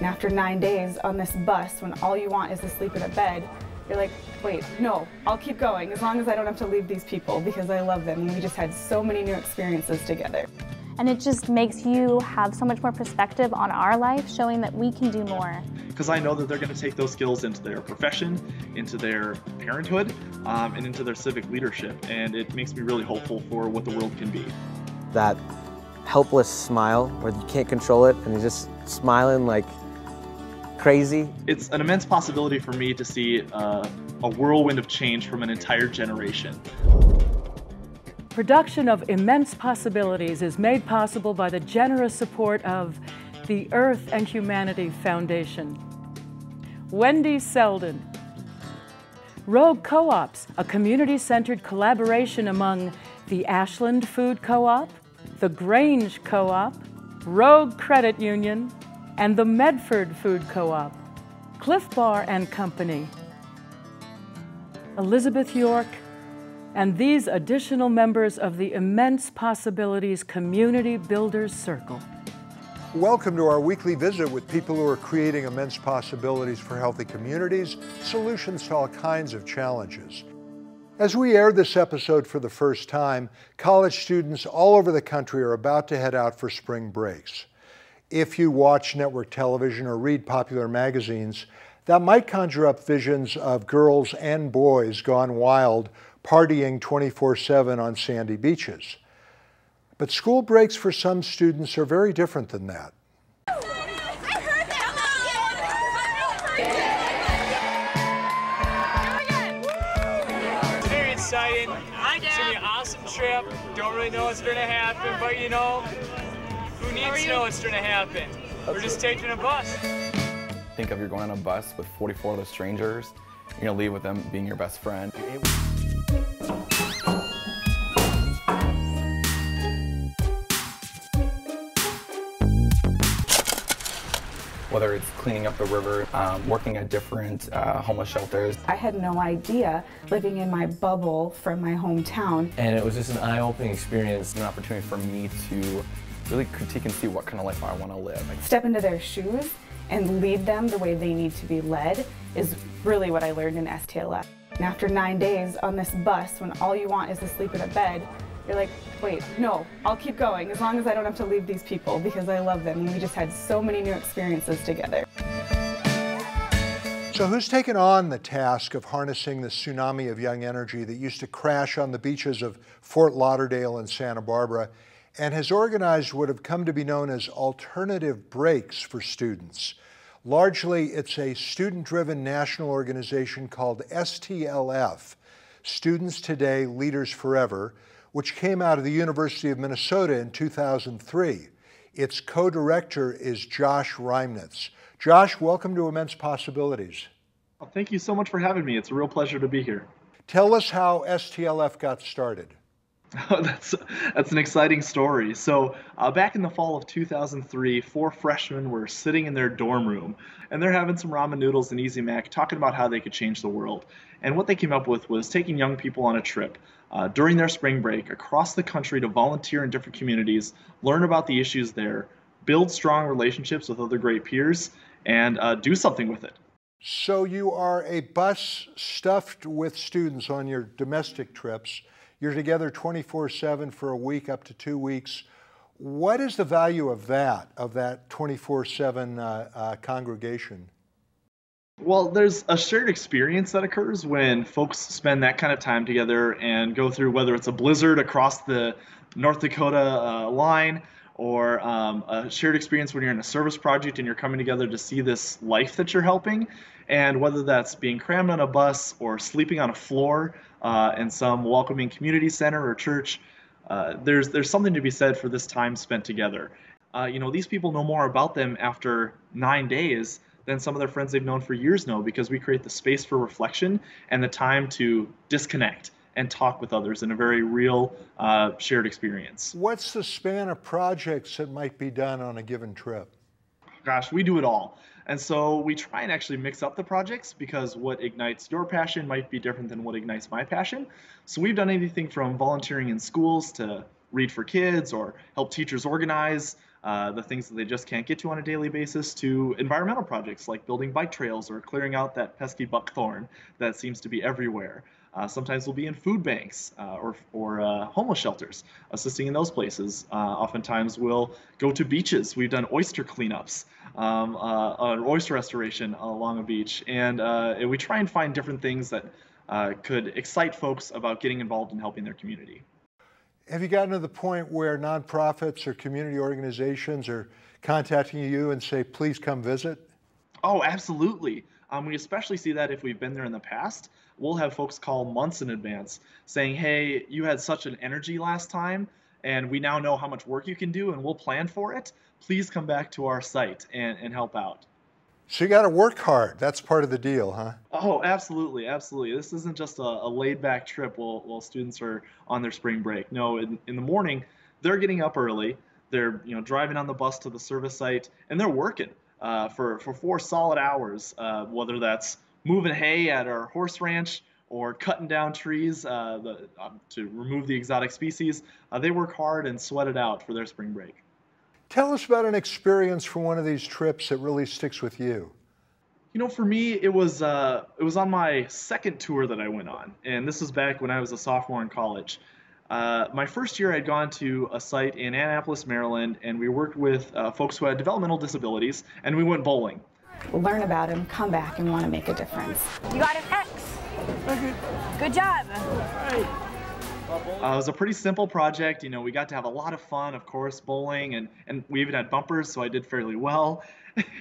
And after 9 days on this bus, when all you want is to sleep in a bed, you're like, wait, no, I'll keep going as long as I don't have to leave these people because I love them. And we just had so many new experiences together. And it just makes you have so much more perspective on our life, showing that we can do more. Because I know that they're going to take those skills into their profession, into their parenthood, and into their civic leadership. And it makes me really hopeful for what the world can be. That helpless smile where you can't control it and you're just smiling like crazy. It's an immense possibility for me to see a whirlwind of change from an entire generation. Production of Immense Possibilities is made possible by the generous support of the Earth and Humanity Foundation, Wendy Selden, Rogue Co-ops, a community-centered collaboration among the Ashland Food Co-op, the Grange Co-op, Rogue Credit Union, and the Medford Food Co-op, Cliff Bar and Company, Elizabeth York, and these additional members of the Immense Possibilities Community Builders Circle. Welcome to our weekly visit with people who are creating immense possibilities for healthy communities, solutions to all kinds of challenges. As we air this episode for the first time, college students all over the country are about to head out for spring breaks. If you watch network television or read popular magazines, that might conjure up visions of girls and boys gone wild, partying 24/7 on sandy beaches. But school breaks for some students are very different than that. It's very exciting. It's going to be an awesome trip. Don't really know what's going to happen, but you know, who needs to know what's going to happen? We're just taking a bus. Think of you're going on a bus with 44 other strangers. You're going to leave with them being your best friend. Whether it's cleaning up the river, working at different homeless shelters. I had no idea living in my bubble from my hometown. And it was just an eye-opening experience. An opportunity for me to really critique and see what kind of life I want to live. Step into their shoes and lead them the way they need to be led is really what I learned in STLF. And after 9 days on this bus, when all you want is to sleep in a bed, you're like, wait, no, I'll keep going as long as I don't have to leave these people because I love them. And we just had so many new experiences together. So who's taken on the task of harnessing the tsunami of young energy that used to crash on the beaches of Fort Lauderdale and Santa Barbara and has organized what have come to be known as alternative breaks for students? Largely, it's a student-driven national organization called STLF, Students Today, Leaders Forever, which came out of the University of Minnesota in 2003. Its co-director is Josh Reimnitz. Josh, welcome to Immense Possibilities. Well, thank you so much for having me. It's a real pleasure to be here. Tell us how STLF got started. That's an exciting story. So back in the fall of 2003, 4 freshmen were sitting in their dorm room and they're having some ramen noodles and Easy Mac, talking about how they could change the world. And what they came up with was taking young people on a trip during their spring break across the country to volunteer in different communities, learn about the issues there, build strong relationships with other great peers, and do something with it. So you are a bus stuffed with students on your domestic trips. You're together 24/7 for a week, up to 2 weeks. What is the value of that 24/7 congregation? Well, there's a shared experience that occurs when folks spend that kind of time together and go through, whether it's a blizzard across the North Dakota line or a shared experience when you're in a service project and you're coming together to see this life that you're helping. And whether that's being crammed on a bus or sleeping on a floor in some welcoming community center or church, there's something to be said for this time spent together. You know, these people know more about them after 9 days than some of their friends they've known for years know, because we create the space for reflection and the time to disconnect and talk with others in a very real shared experience. What's the span of projects that might be done on a given trip? Gosh, we do it all. And so we try and actually mix up the projects because what ignites your passion might be different than what ignites my passion. So we've done anything from volunteering in schools to read for kids or help teachers organize, the things that they just can't get to on a daily basis, to environmental projects like building bike trails or clearing out that pesky buckthorn that seems to be everywhere. Sometimes we'll be in food banks or homeless shelters, assisting in those places. Oftentimes we'll go to beaches. We've done oyster cleanups, oyster restoration along a beach, and we try and find different things that could excite folks about getting involved in helping their community. Have you gotten to the point where nonprofits or community organizations are contacting you and say, please come visit? Oh, absolutely. We especially see that if we've been there in the past. We'll have folks call months in advance saying, hey, you had such an energy last time, and we now know how much work you can do, and we'll plan for it. Please come back to our site and help out. So you got to work hard. That's part of the deal, huh? Oh, absolutely, absolutely. This isn't just a laid-back trip while students are on their spring break. No, in the morning, they're getting up early. They're driving on the bus to the service site, and they're working for 4 solid hours, whether that's moving hay at our horse ranch or cutting down trees to remove the exotic species. They work hard and sweat it out for their spring break. Tell us about an experience from one of these trips that really sticks with you. For me, it was on my second tour that I went on, and this was back when I was a sophomore in college. My first year, I'd gone to a site in Annapolis, Maryland, and we worked with folks who had developmental disabilities, and we went bowling. Learn about them, come back, and want to make a difference. You got an X. Good job. It was a pretty simple project. We got to have a lot of fun, of course, bowling, and we even had bumpers, so I did fairly well.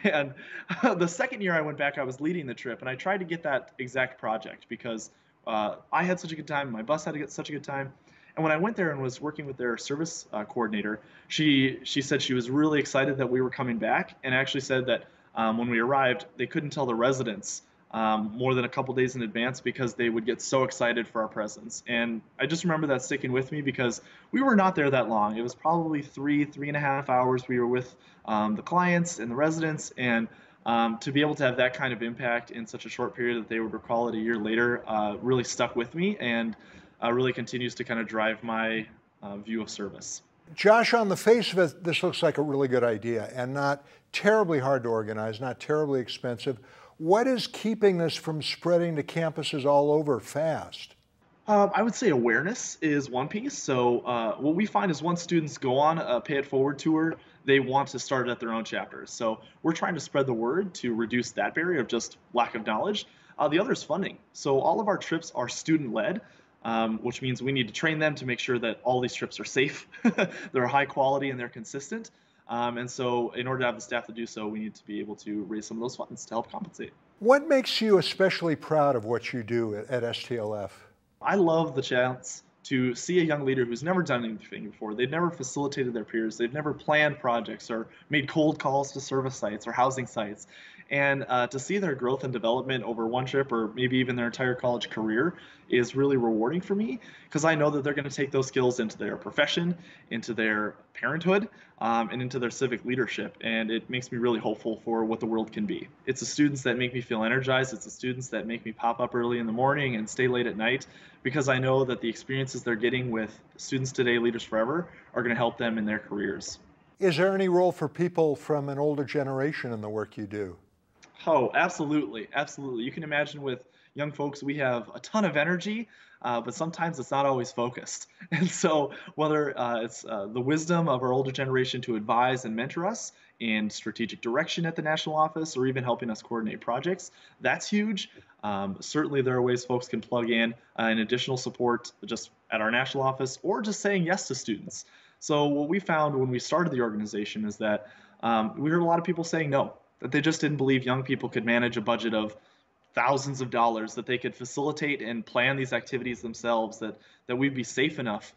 And the second year I went back, I was leading the trip, and I tried to get that exact project because I had such a good time, my bus had to get such a good time. And when I went there and was working with their service coordinator, she said she was really excited that we were coming back, and actually said that when we arrived, they couldn't tell the residents more than a couple days in advance because they would get so excited for our presence. And I just remember that sticking with me because we were not there that long. It was probably 3.5 hours we were with the clients and the residents, and to be able to have that kind of impact in such a short period that they would recall it a year later really stuck with me, and really continues to kind of drive my view of service. Josh, on the face of it, this looks like a really good idea and not terribly hard to organize, not terribly expensive. What is keeping this from spreading to campuses all over fast? I would say awareness is one piece. So what we find is once students go on a Pay It Forward tour, they want to start at their own chapters. So we're trying to spread the word to reduce that barrier of just lack of knowledge. The other is funding. So all of our trips are student-led, which means we need to train them to make sure that all these trips are safe, they're high quality, and they're consistent. And so in order to have the staff to do so, we need to be able to raise some of those funds to help compensate. What makes you especially proud of what you do at STLF? I love the chance to see a young leader who's never done anything before. They've never facilitated their peers. They've never planned projects or made cold calls to service sites or housing sites. And to see their growth and development over one trip or maybe even their entire college career is really rewarding for me, because I know that they're going to take those skills into their profession, into their parenthood, and into their civic leadership. And it makes me really hopeful for what the world can be. It's the students that make me feel energized. It's the students that make me pop up early in the morning and stay late at night, because I know that the experiences they're getting with Students Today, Leaders Forever are going to help them in their careers. Is there any role for people from an older generation in the work you do? Oh, absolutely. Absolutely. You can imagine with young folks, we have a ton of energy, but sometimes it's not always focused. And so whether it's the wisdom of our older generation to advise and mentor us in strategic direction at the national office, or even helping us coordinate projects, that's huge. Certainly there are ways folks can plug in additional support just at our national office, or just saying yes to students. So what we found when we started the organization is that we heard a lot of people saying no, that they just didn't believe young people could manage a budget of thousands of dollars, that they could facilitate and plan these activities themselves, that we'd be safe enough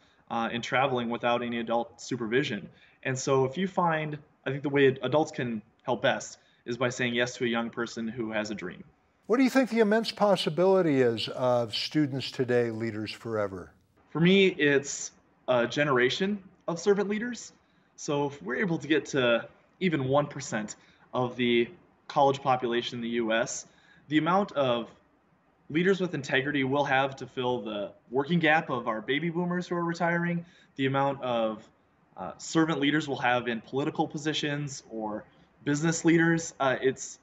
in traveling without any adult supervision. And so if you find, I think the way adults can help best is by saying yes to a young person who has a dream. What do you think the immense possibility is of Students Today, Leaders Forever? For me, it's a generation of servant leaders. So if we're able to get to even 1% of the college population in the US, the amount of leaders with integrity we'll have to fill the working gap of our baby boomers who are retiring, the amount of servant leaders will have in political positions or business leaders. It's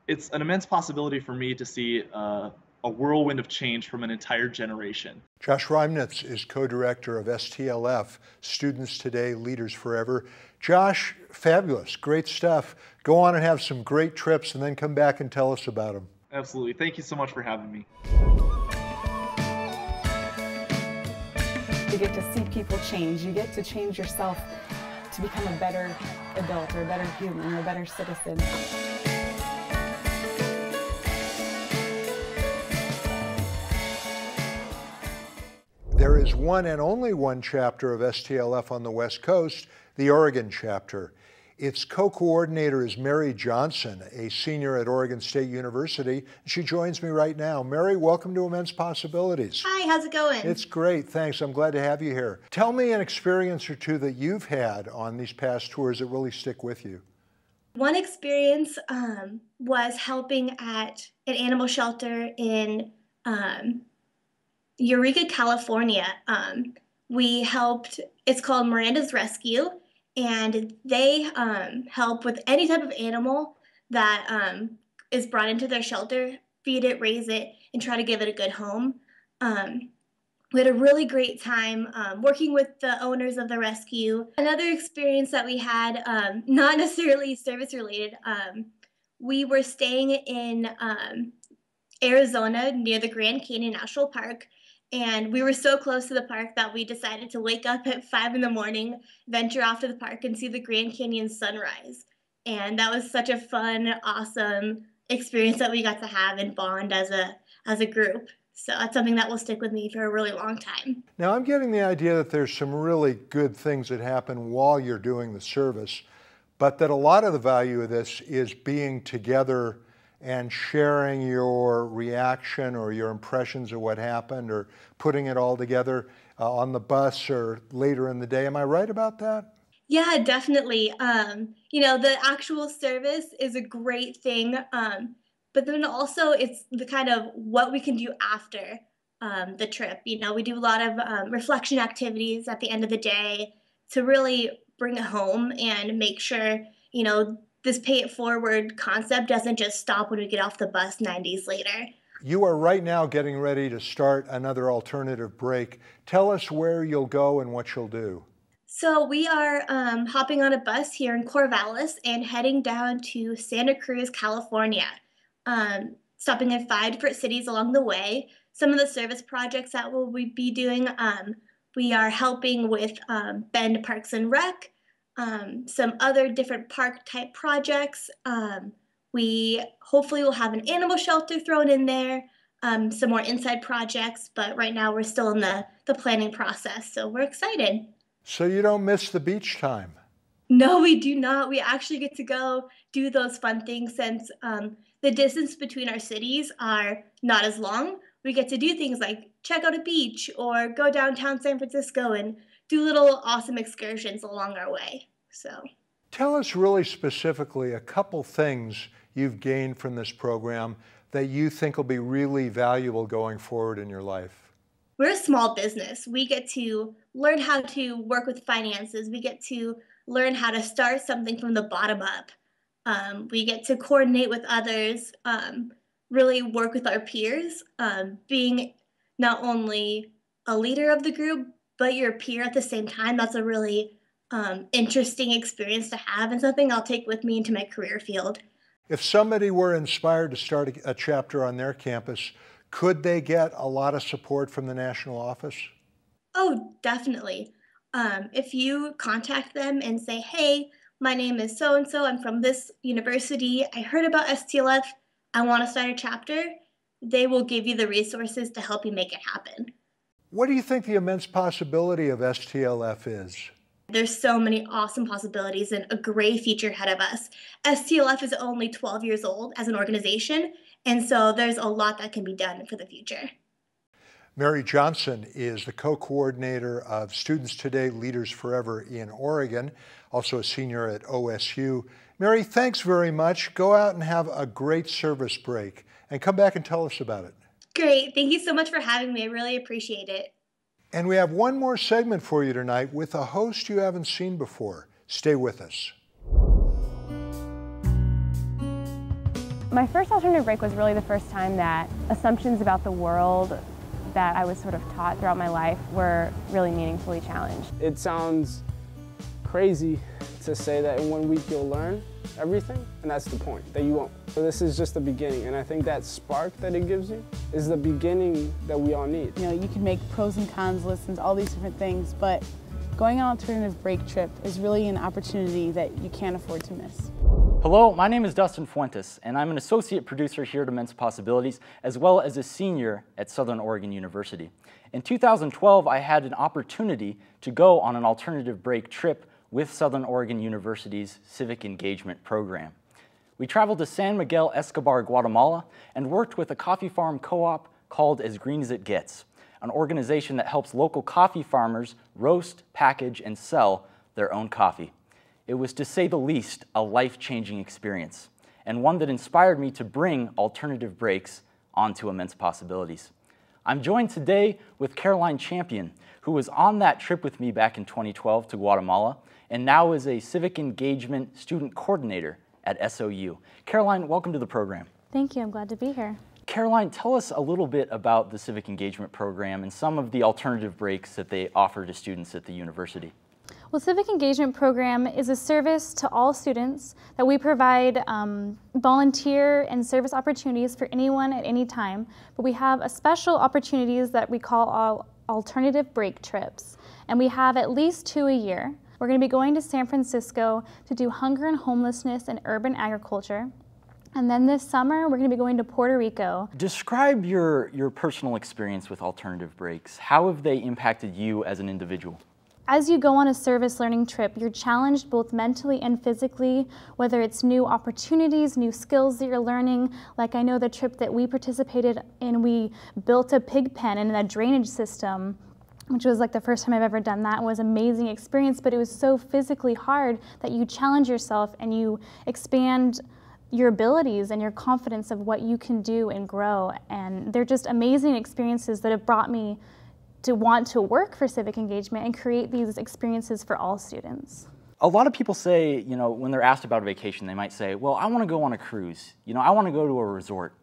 an immense possibility for me to see a whirlwind of change from an entire generation. Josh Reimnitz is co-director of STLF, Students Today, Leaders Forever. Josh, fabulous, great stuff. Go on and have some great trips and then come back and tell us about them. Absolutely. Thank you so much for having me. You get to see people change. You get to change yourself to become a better adult or a better human or a better citizen. There is one and only one chapter of STLF on the West Coast, the Oregon chapter. Its co-coordinator is Mary Johnson, a senior at Oregon State University. She joins me right now. Mary, welcome to Immense Possibilities. Hi, how's it going? It's great, thanks. I'm glad to have you here. Tell me an experience or two that you've had on these past tours that really stick with you. One experience was helping at an animal shelter in Eureka, California. We helped, it's called Miranda's Rescue, and they help with any type of animal that is brought into their shelter, feed it, raise it, and try to give it a good home. We had a really great time working with the owners of the rescue. Another experience that we had, not necessarily service related, we were staying in Arizona near the Grand Canyon National Park. And we were so close to the park that we decided to wake up at 5 in the morning, venture off to the park, and see the Grand Canyon sunrise. And that was such a fun, awesome experience that we got to have and bond as a group. So that's something that will stick with me for a really long time. Now, I'm getting the idea that there's some really good things that happen while you're doing the service, but that a lot of the value of this is being together and sharing your reaction or your impressions of what happened or putting it all together on the bus or later in the day. Am I right about that? Yeah, definitely. You know, the actual service is a great thing, but then also it's the kind of what we can do after the trip. You know, we do a lot of reflection activities at the end of the day to really bring it home and make sure, you know, this pay it forward concept doesn't just stop when we get off the bus 9 days later. You are right now getting ready to start another alternative break. Tell us where you'll go and what you'll do. So we are hopping on a bus here in Corvallis and heading down to Santa Cruz, California, stopping in 5 different cities along the way. Some of the service projects that we'll be doing, we are helping with Bend Parks and Rec, some other different park type projects. We hopefully will have an animal shelter thrown in there, some more inside projects, but right now we're still in the planning process, so we're excited. So you don't miss the beach time? No, we do not. We actually get to go do those fun things since the distance between our cities are not as long. We get to do things like check out a beach or go downtown San Francisco and do little awesome excursions along our way. So, tell us really specifically a couple things you've gained from this program that you think will be really valuable going forward in your life. We're a small business. We get to learn how to work with finances. We get to learn how to start something from the bottom up. We get to coordinate with others, really work with our peers, being not only a leader of the group, but your peer at the same time. That's a really interesting experience to have and something I'll take with me into my career field. If somebody were inspired to start a chapter on their campus, could they get a lot of support from the national office? Oh, definitely. If you contact them and say, hey, my name is so-and-so, I'm from this university, I heard about STLF, I want to start a chapter, they will give you the resources to help you make it happen. What do you think the immense possibility of STLF is? There's so many awesome possibilities and a great future ahead of us. STLF is only 12 years old as an organization, and so there's a lot that can be done for the future. Mary Johnson is the co-coordinator of Students Today, Leaders Forever in Oregon, also a senior at OSU. Mary, thanks very much. Go out and have a great service break and come back and tell us about it. Great. Thank you so much for having me. I really appreciate it. And we have one more segment for you tonight with a host you haven't seen before. Stay with us. My first alternative break was really the first time that assumptions about the world that I was sort of taught throughout my life were really meaningfully challenged. It sounds crazy to say that in 1 week you'll learn everything, and that's the point, that you won't. So this is just the beginning, and I think that spark that it gives you is the beginning that we all need. You know, you can make pros and cons lists and all these different things, but going on an alternative break trip is really an opportunity that you can't afford to miss. Hello, my name is Dustin Fuentes, and I'm an associate producer here at Immense Possibilities, as well as a senior at Southern Oregon University. In 2012, I had an opportunity to go on an alternative break trip with Southern Oregon University's Civic Engagement program. We traveled to San Miguel Escobar, Guatemala, and worked with a coffee farm co-op called As Green as It Gets, an organization that helps local coffee farmers roast, package, and sell their own coffee. It was, to say the least, a life-changing experience, and one that inspired me to bring alternative breaks onto Immense Possibilities. I'm joined today with Caroline Champion, who was on that trip with me back in 2012 to Guatemala, and now is a civic engagement student coordinator at SOU. Caroline, welcome to the program. Thank you, I'm glad to be here. Caroline, tell us a little bit about the civic engagement program and some of the alternative breaks that they offer to students at the university. Well, Civic Engagement Program is a service to all students that we provide volunteer and service opportunities for anyone at any time, but we have a special opportunities that we call alternative break trips, and we have at least 2 a year. We're going to be going to San Francisco to do hunger and homelessness and urban agriculture. And then this summer, we're going to be going to Puerto Rico. Describe your personal experience with alternative breaks. How have they impacted you as an individual? As you go on a service learning trip, you're challenged both mentally and physically, whether it's new opportunities, new skills that you're learning. Like I know the trip that we participated in, we built a pig pen and a drainage system, which was like the first time I've ever done that. It was an amazing experience, but it was so physically hard that you challenge yourself and you expand your abilities and your confidence of what you can do and grow. And they're just amazing experiences that have brought me to want to work for civic engagement and create these experiences for all students. A lot of people say, you know, when they're asked about a vacation, they might say, well, I want to go on a cruise. You know, I want to go to a resort.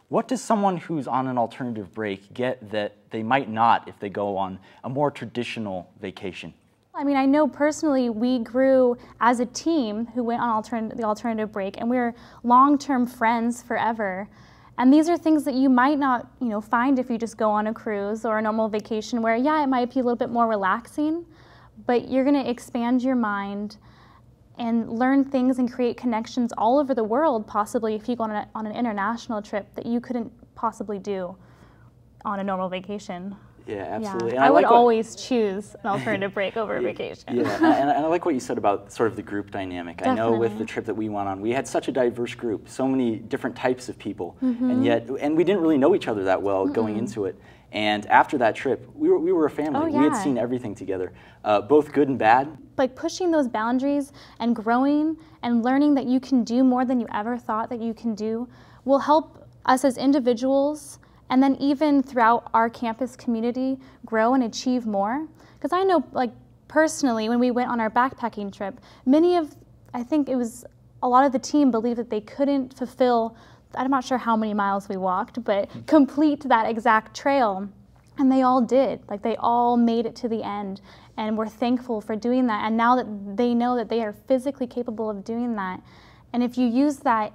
What does someone who's on an alternative break get that they might not if they go on a more traditional vacation? I mean, I know personally we grew as a team who went on the alternative break, and we're long-term friends forever. And these are things that you might not, find if you just go on a cruise or a normal vacation where, yeah, it might be a little bit more relaxing, but you're going to expand your mind and learn things and create connections all over the world, possibly if you go on an international trip that you couldn't possibly do on a normal vacation. Yeah, absolutely. Yeah. I would always choose an alternative break over a vacation. Yeah, and I like what you said about sort of the group dynamic. Definitely. I know with the trip that we went on, we had such a diverse group, so many different types of people, and we didn't really know each other that well going into it. And after that trip, we were a family. Oh, yeah. We had seen everything together, both good and bad. Like pushing those boundaries and growing and learning that you can do more than you ever thought that you can do will help us as individuals, and then even throughout our campus community, grow and achieve more. Because I know, like personally, when we went on our backpacking trip, I think it was a lot of the team believed that they couldn't fulfill, I'm not sure how many miles we walked, but complete that exact trail. And they all did. Like they all made it to the end, and we're thankful for doing that. And now that they know that they are physically capable of doing that, and if you use that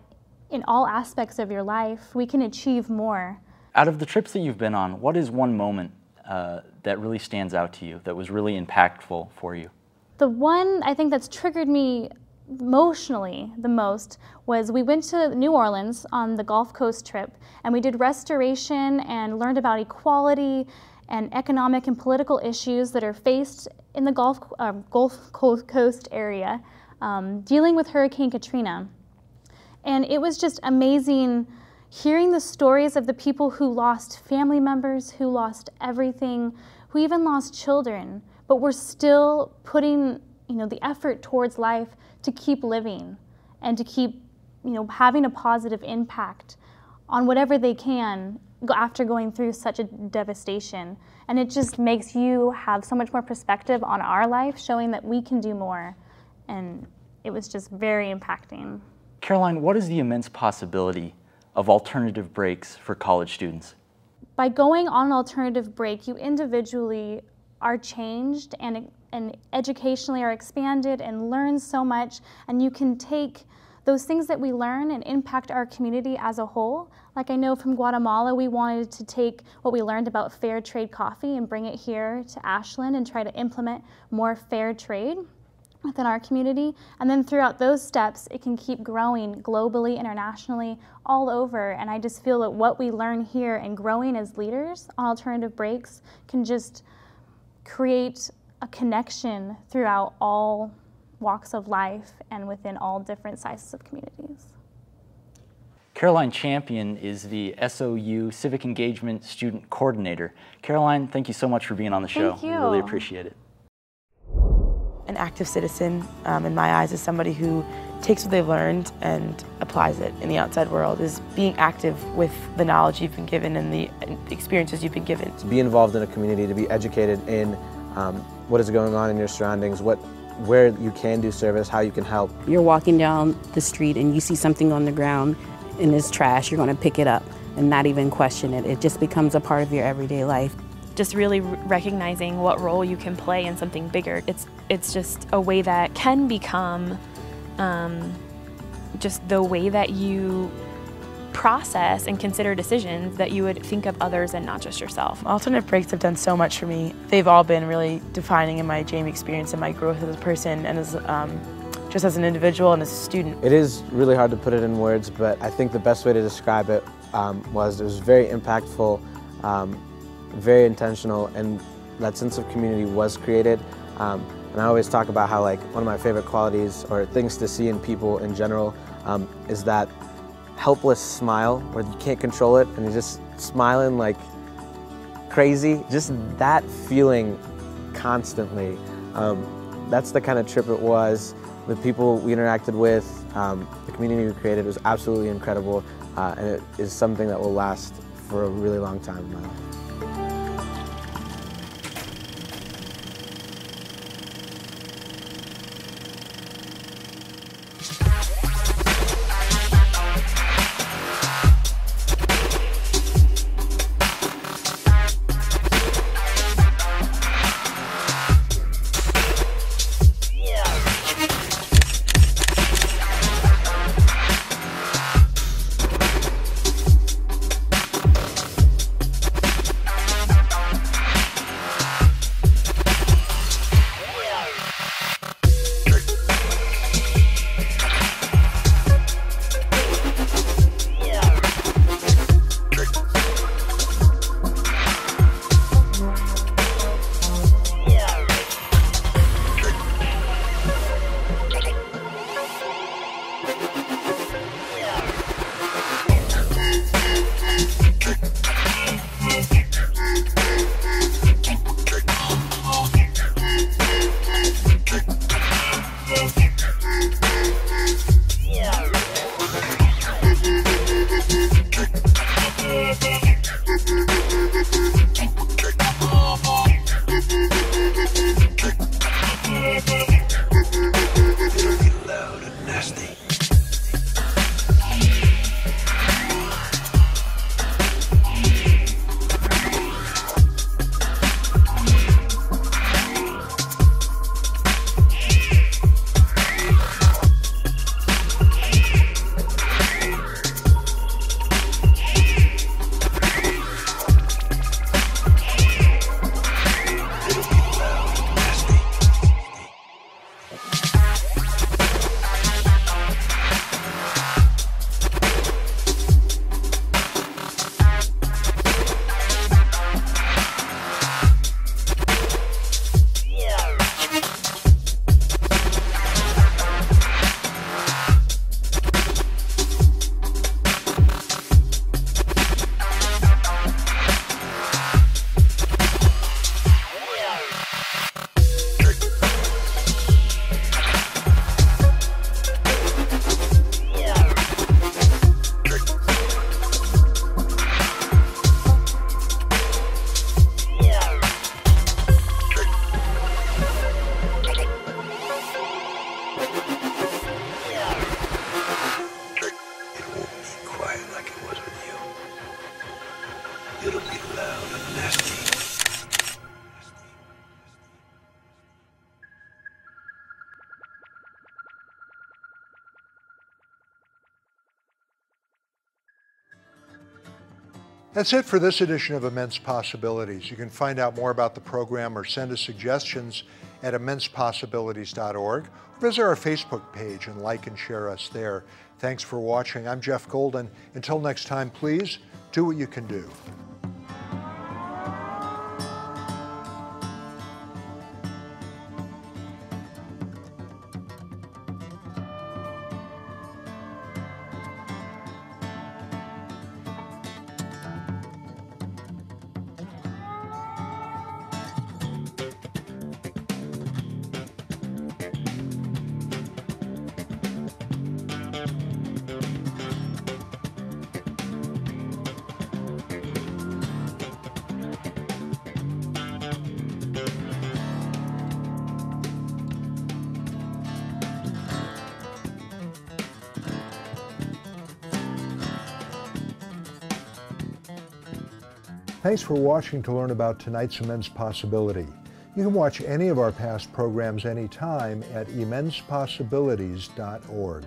in all aspects of your life, we can achieve more. Out of the trips that you've been on, what is one moment that really stands out to you, that was really impactful for you? The one I think that's triggered me emotionally the most was we went to New Orleans on the Gulf Coast trip, and we did restoration and learned about equality and economic and political issues that are faced in the Gulf Coast area, dealing with Hurricane Katrina. And it was just amazing hearing the stories of the people who lost family members, who lost everything, who even lost children, but were still putting, the effort towards life to keep living and to keep, having a positive impact on whatever they can after going through such a devastation. And it just makes you have so much more perspective on our life, showing that we can do more. And it was just very impacting. Caroline, what is the immense possibility of alternative breaks for college students? By going on an alternative break, you individually are changed and educationally are expanded and learn so much, and you can take those things that we learn and impact our community as a whole. Like I know from Guatemala, we wanted to take what we learned about fair trade coffee and bring it here to Ashland and try to implement more fair trade within our community. And then throughout those steps, it can keep growing globally, internationally, all over. And I just feel that what we learn here and growing as leaders on alternative breaks can just create a connection throughout all walks of life and within all different sizes of communities. Caroline Champion is the SOU Civic Engagement Student Coordinator. Caroline, thank you so much for being on the show. Thank you. We really appreciate it. An active citizen, in my eyes, is somebody who takes what they've learned and applies it in the outside world, is being active with the knowledge you've been given and the experiences you've been given. To be involved in a community, to be educated in what is going on in your surroundings, where you can do service, how you can help. You're walking down the street and you see something on the ground and it's trash, you're going to pick it up and not even question it. It just becomes a part of your everyday life. Just really recognizing what role you can play in something bigger. It's just a way that can become just the way that you process and consider decisions, that you would think of others and not just yourself. Alternate breaks have done so much for me. They've all been really defining in my Jamie experience and my growth as a person and as just as an individual and as a student. It is really hard to put it in words, but I think the best way to describe it was very impactful, very intentional, and that sense of community was created. And I always talk about how one of my favorite qualities or things to see in people in general is that helpless smile where you can't control it and you're just smiling like crazy. Just that feeling constantly. That's the kind of trip it was. The people we interacted with, the community we created was absolutely incredible, and it is something that will last for a really long time in my life. That's it for this edition of Immense Possibilities. You can find out more about the program or send us suggestions at immensepossibilities.org. Visit our Facebook page and like and share us there. Thanks for watching. I'm Jeff Golden. Until next time, please do what you can do. Thanks for watching to learn about tonight's Immense Possibility. You can watch any of our past programs anytime at immensepossibilities.org.